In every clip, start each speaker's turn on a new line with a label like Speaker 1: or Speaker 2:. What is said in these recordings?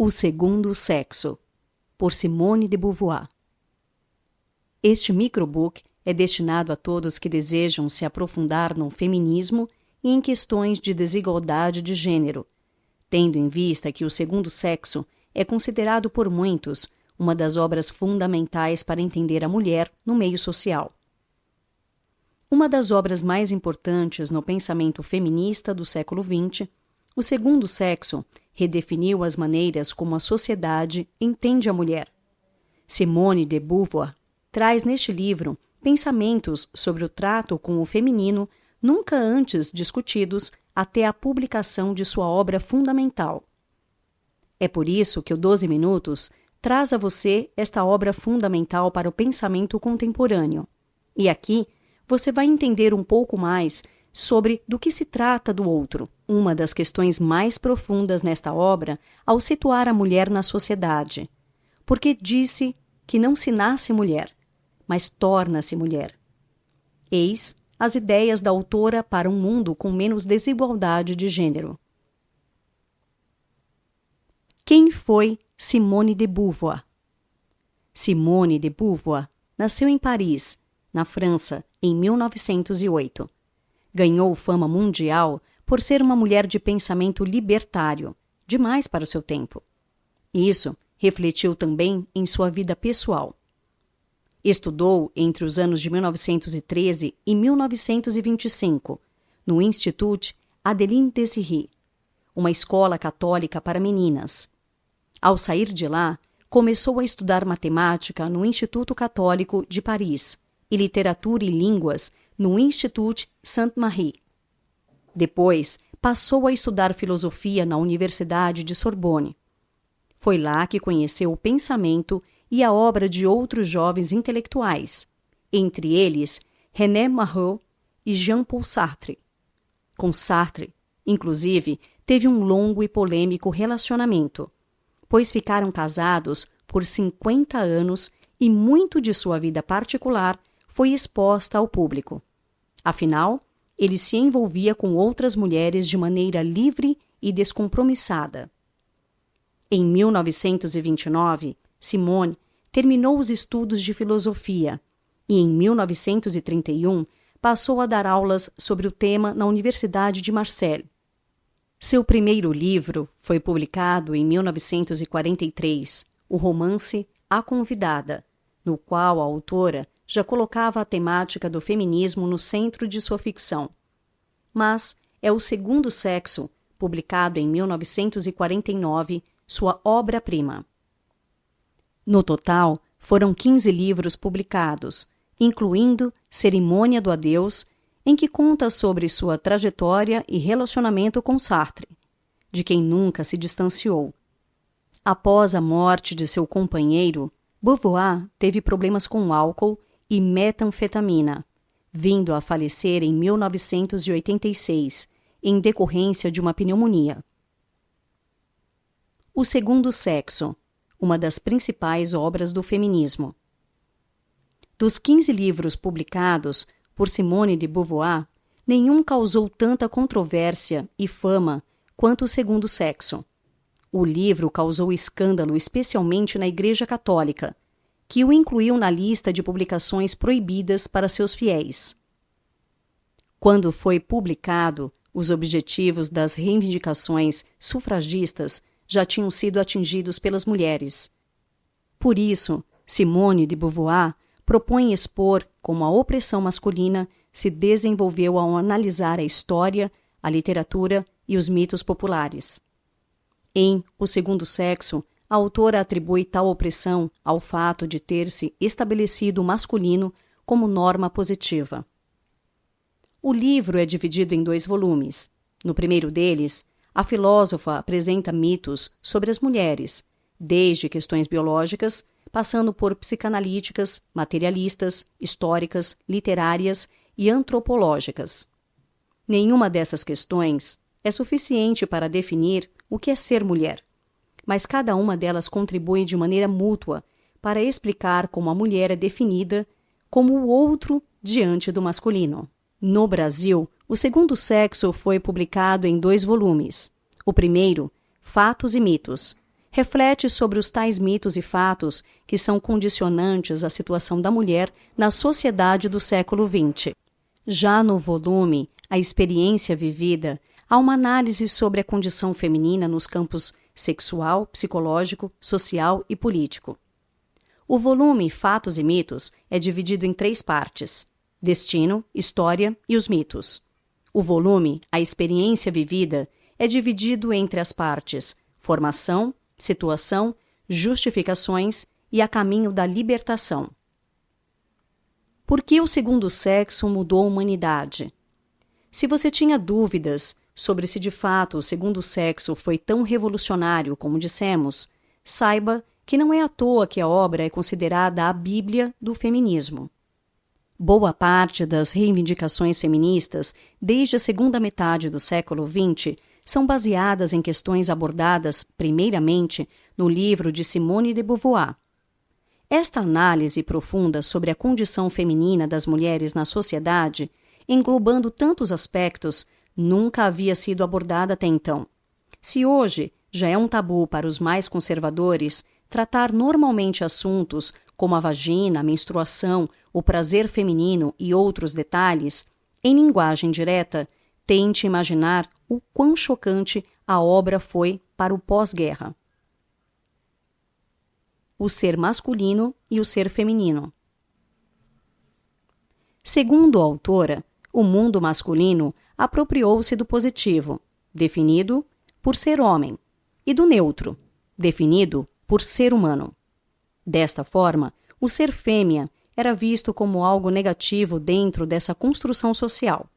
Speaker 1: O Segundo Sexo, por Simone de Beauvoir. Este microbook é destinado a todos que desejam se aprofundar no feminismo e em questões de desigualdade de gênero, tendo em vista que O Segundo Sexo é considerado por muitos uma das obras fundamentais para entender a mulher no meio social. Uma das obras mais importantes no pensamento feminista do século XX, O Segundo Sexo redefiniu as maneiras como a sociedade entende a mulher. Simone de Beauvoir traz neste livro pensamentos sobre o trato com o feminino nunca antes discutidos até a publicação de sua obra fundamental. É por isso que o 12 Minutos traz a você esta obra fundamental para o pensamento contemporâneo. E aqui você vai entender um pouco mais sobre do que se trata do outro, uma das questões mais profundas nesta obra ao situar a mulher na sociedade. Porque disse que não se nasce mulher, mas torna-se mulher. Eis as ideias da autora para um mundo com menos desigualdade de gênero. Quem foi Simone de Beauvoir? Simone de Beauvoir nasceu em Paris, na França, em 1908. Ganhou fama mundial por ser uma mulher de pensamento libertário, demais para o seu tempo. Isso refletiu também em sua vida pessoal. Estudou entre os anos de 1913 e 1925 no Institut Adeline Désiré, uma escola católica para meninas. Ao sair de lá, começou a estudar matemática no Instituto Católico de Paris e literatura e línguas no Institut Sainte-Marie. Depois, passou a estudar filosofia na Universidade de Sorbonne. Foi lá que conheceu o pensamento e a obra de outros jovens intelectuais, entre eles René Maheu e Jean-Paul Sartre. Com Sartre, inclusive, teve um longo e polêmico relacionamento, pois ficaram casados por 50 anos e muito de sua vida particular foi exposta ao público. Afinal, ele se envolvia com outras mulheres de maneira livre e descompromissada. Em 1929, Simone terminou os estudos de filosofia e, em 1931, passou a dar aulas sobre o tema na Universidade de Marseille. Seu primeiro livro foi publicado em 1943, o romance A Convidada, no qual a autora já colocava a temática do feminismo no centro de sua ficção. Mas é O Segundo Sexo, publicado em 1949, sua obra-prima. No total, foram 15 livros publicados, incluindo Cerimônia do Adeus, em que conta sobre sua trajetória e relacionamento com Sartre, de quem nunca se distanciou. Após a morte de seu companheiro, Beauvoir teve problemas com álcool e metanfetamina, vindo a falecer em 1986, em decorrência de uma pneumonia. O Segundo Sexo, uma das principais obras do feminismo. Dos 15 livros publicados por Simone de Beauvoir, nenhum causou tanta controvérsia e fama quanto O Segundo Sexo. O livro causou escândalo especialmente na Igreja Católica, que o incluiu na lista de publicações proibidas para seus fiéis. Quando foi publicado, os objetivos das reivindicações sufragistas já tinham sido atingidos pelas mulheres. Por isso, Simone de Beauvoir propõe expor como a opressão masculina se desenvolveu ao analisar a história, a literatura e os mitos populares. Em O Segundo Sexo, a autora atribui tal opressão ao fato de ter-se estabelecido o masculino como norma positiva. O livro é dividido em 2 volumes. No primeiro deles, a filósofa apresenta mitos sobre as mulheres, desde questões biológicas, passando por psicanalíticas, materialistas, históricas, literárias e antropológicas. Nenhuma dessas questões é suficiente para definir o que é ser mulher, mas cada uma delas contribui de maneira mútua para explicar como a mulher é definida como o outro diante do masculino. No Brasil, O Segundo Sexo foi publicado em 2 volumes. O primeiro, Fatos e Mitos, reflete sobre os tais mitos e fatos que são condicionantes à situação da mulher na sociedade do século XX. Já no volume A Experiência Vivida, há uma análise sobre a condição feminina nos campos sexual, psicológico, social e político. O volume Fatos e Mitos é dividido em 3 partes: Destino, História e os Mitos. O volume A Experiência Vivida é dividido entre as partes Formação, Situação, Justificações e A Caminho da Libertação. Por que o segundo sexo mudou a humanidade? Se você tinha dúvidas sobre se de fato o segundo sexo foi tão revolucionário como dissemos, saiba que não é à toa que a obra é considerada a Bíblia do feminismo. Boa parte das reivindicações feministas, desde a segunda metade do século XX, são baseadas em questões abordadas, primeiramente, no livro de Simone de Beauvoir. Esta análise profunda sobre a condição feminina das mulheres na sociedade, englobando tantos aspectos, nunca havia sido abordada até então. Se hoje já é um tabu para os mais conservadores tratar normalmente assuntos como a vagina, a menstruação, o prazer feminino e outros detalhes, em linguagem direta, tente imaginar o quão chocante a obra foi para o pós-guerra. O ser masculino e o ser feminino. Segundo a autora, o mundo masculino apropriou-se do positivo, definido por ser homem, e do neutro, definido por ser humano. Desta forma, o ser fêmea era visto como algo negativo dentro dessa construção social.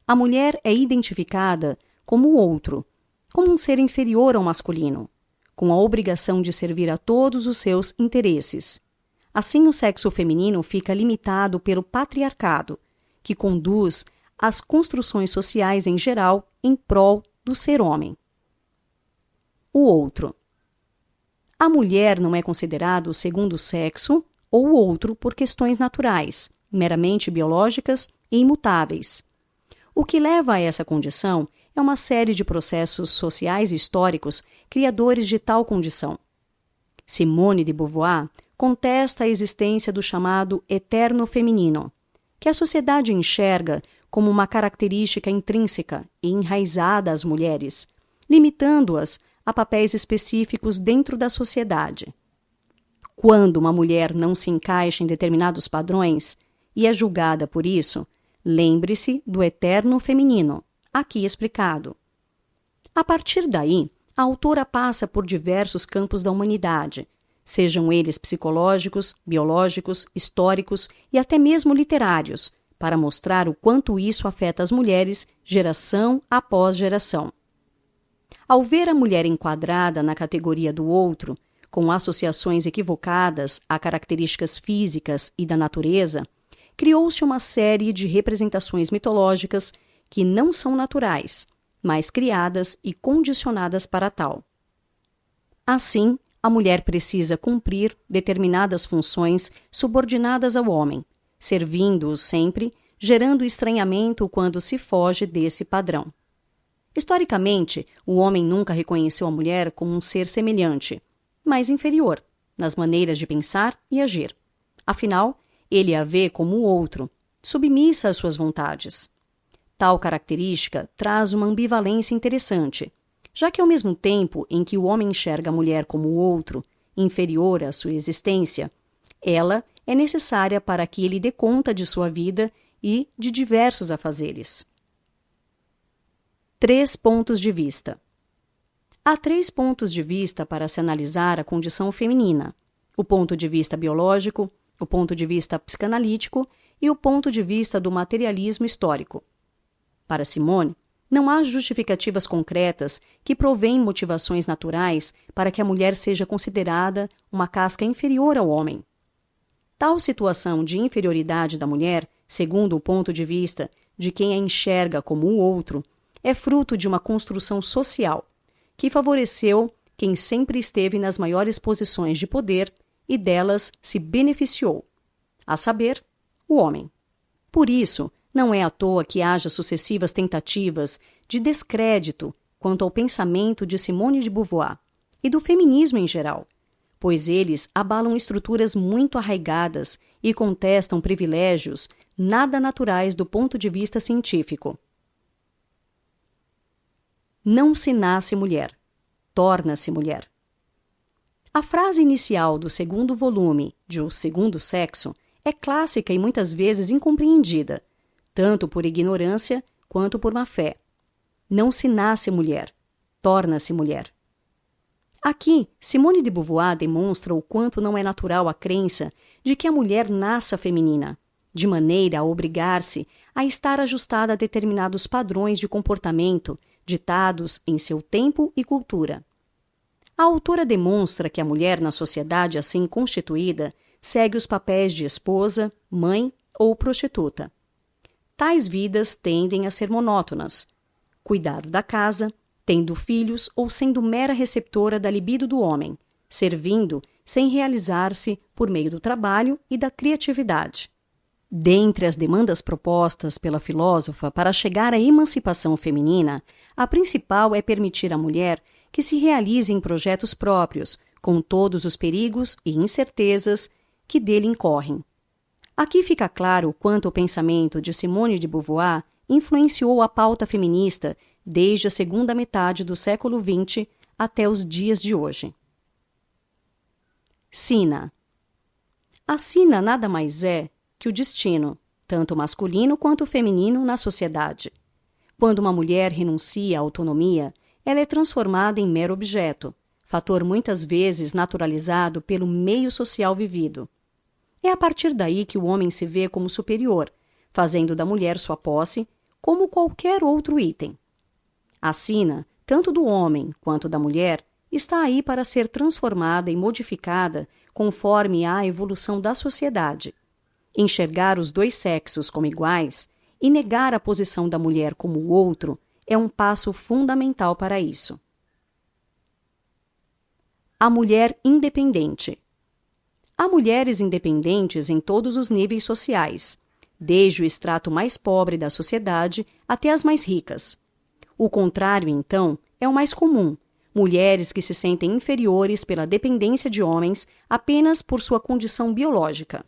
Speaker 1: A mulher é identificada como o outro, como um ser inferior ao masculino, com a obrigação de servir a todos os seus interesses. Assim, o sexo feminino fica limitado pelo patriarcado, que conduz as construções sociais em geral em prol do ser homem. O outro. A mulher não é considerada o segundo sexo ou outro por questões naturais, meramente biológicas e imutáveis. O que leva a essa condição é uma série de processos sociais e históricos criadores de tal condição. Simone de Beauvoir contesta a existência do chamado eterno feminino, que a sociedade enxerga como uma característica intrínseca e enraizada às mulheres, limitando-as a papéis específicos dentro da sociedade. Quando uma mulher não se encaixa em determinados padrões e é julgada por isso, lembre-se do eterno feminino, aqui explicado. A partir daí, a autora passa por diversos campos da humanidade, sejam eles psicológicos, biológicos, históricos e até mesmo literários, para mostrar o quanto isso afeta as mulheres geração após geração. Ao ver a mulher enquadrada na categoria do outro, com associações equivocadas a características físicas e da natureza, criou-se uma série de representações mitológicas que não são naturais, mas criadas e condicionadas para tal. Assim, a mulher precisa cumprir determinadas funções subordinadas ao homem, servindo-o sempre, gerando estranhamento quando se foge desse padrão. Historicamente, o homem nunca reconheceu a mulher como um ser semelhante, mas inferior, nas maneiras de pensar e agir. Afinal, ele a vê como o outro, submissa às suas vontades. Tal característica traz uma ambivalência interessante, já que ao mesmo tempo em que o homem enxerga a mulher como o outro, inferior à sua existência, ela é necessária para que ele dê conta de sua vida e de diversos afazeres. 3 pontos de vista. Há 3 pontos de vista para se analisar a condição feminina: o ponto de vista biológico, o ponto de vista psicanalítico e o ponto de vista do materialismo histórico. Para Simone, não há justificativas concretas que provêm motivações naturais para que a mulher seja considerada uma casca inferior ao homem. Tal situação de inferioridade da mulher, segundo o ponto de vista de quem a enxerga como o outro, é fruto de uma construção social que favoreceu quem sempre esteve nas maiores posições de poder e delas se beneficiou, a saber, o homem. Por isso, não é à toa que haja sucessivas tentativas de descrédito quanto ao pensamento de Simone de Beauvoir, e do feminismo em geral, pois eles abalam estruturas muito arraigadas e contestam privilégios nada naturais do ponto de vista científico. Não se nasce mulher, torna-se mulher. A frase inicial do segundo volume de O Segundo Sexo é clássica e muitas vezes incompreendida, tanto por ignorância quanto por má fé. Não se nasce mulher, torna-se mulher. Aqui, Simone de Beauvoir demonstra o quanto não é natural a crença de que a mulher nasça feminina, de maneira a obrigar-se a estar ajustada a determinados padrões de comportamento ditados em seu tempo e cultura. A autora demonstra que a mulher na sociedade assim constituída segue os papéis de esposa, mãe ou prostituta. Tais vidas tendem a ser monótonas. Cuidar da casa, tendo filhos ou sendo mera receptora da libido do homem, servindo sem realizar-se por meio do trabalho e da criatividade. Dentre as demandas propostas pela filósofa para chegar à emancipação feminina, a principal é permitir à mulher que se realize em projetos próprios, com todos os perigos e incertezas que dele incorrem. Aqui fica claro o quanto o pensamento de Simone de Beauvoir influenciou a pauta feminista desde a segunda metade do século XX até os dias de hoje. Sina. A sina nada mais é que o destino, tanto masculino quanto feminino, na sociedade. Quando uma mulher renuncia à autonomia, ela é transformada em mero objeto, fator muitas vezes naturalizado pelo meio social vivido. É a partir daí que o homem se vê como superior, fazendo da mulher sua posse, como qualquer outro item. A sina, tanto do homem quanto da mulher, está aí para ser transformada e modificada conforme a evolução da sociedade. Enxergar os dois sexos como iguais e negar a posição da mulher como o outro é um passo fundamental para isso. A mulher independente. Há mulheres independentes em todos os níveis sociais, desde o extrato mais pobre da sociedade até as mais ricas. O contrário, então, é o mais comum: mulheres que se sentem inferiores pela dependência de homens apenas por sua condição biológica.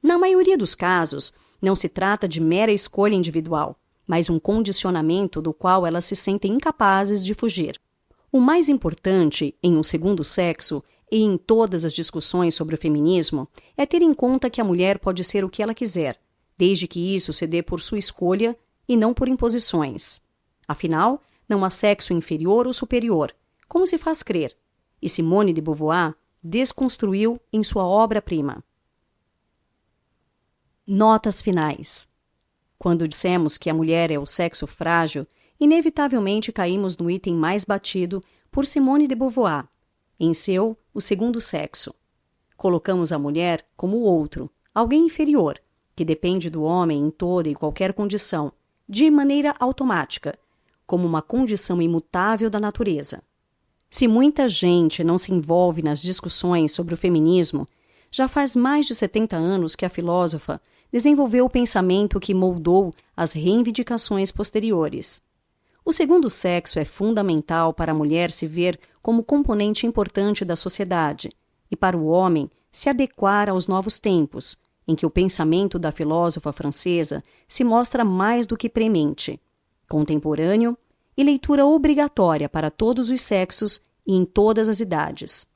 Speaker 1: Na maioria dos casos, não se trata de mera escolha individual, mas um condicionamento do qual elas se sentem incapazes de fugir. O mais importante em Um Segundo Sexo e em todas as discussões sobre o feminismo é ter em conta que a mulher pode ser o que ela quiser, desde que isso se dê por sua escolha e não por imposições. Afinal, não há sexo inferior ou superior, como se faz crer, e Simone de Beauvoir desconstruiu em sua obra-prima. Notas finais. Quando dissemos que a mulher é o sexo frágil, inevitavelmente caímos no item mais batido por Simone de Beauvoir, em seu O Segundo Sexo. Colocamos a mulher como o outro, alguém inferior, que depende do homem em toda e qualquer condição, de maneira automática, como uma condição imutável da natureza. Se muita gente não se envolve nas discussões sobre o feminismo, já faz mais de 70 anos que a filósofa desenvolveu o pensamento que moldou as reivindicações posteriores. O segundo sexo é fundamental para a mulher se ver como componente importante da sociedade e para o homem se adequar aos novos tempos, em que o pensamento da filósofa francesa se mostra mais do que premente, contemporâneo e leitura obrigatória para todos os sexos e em todas as idades.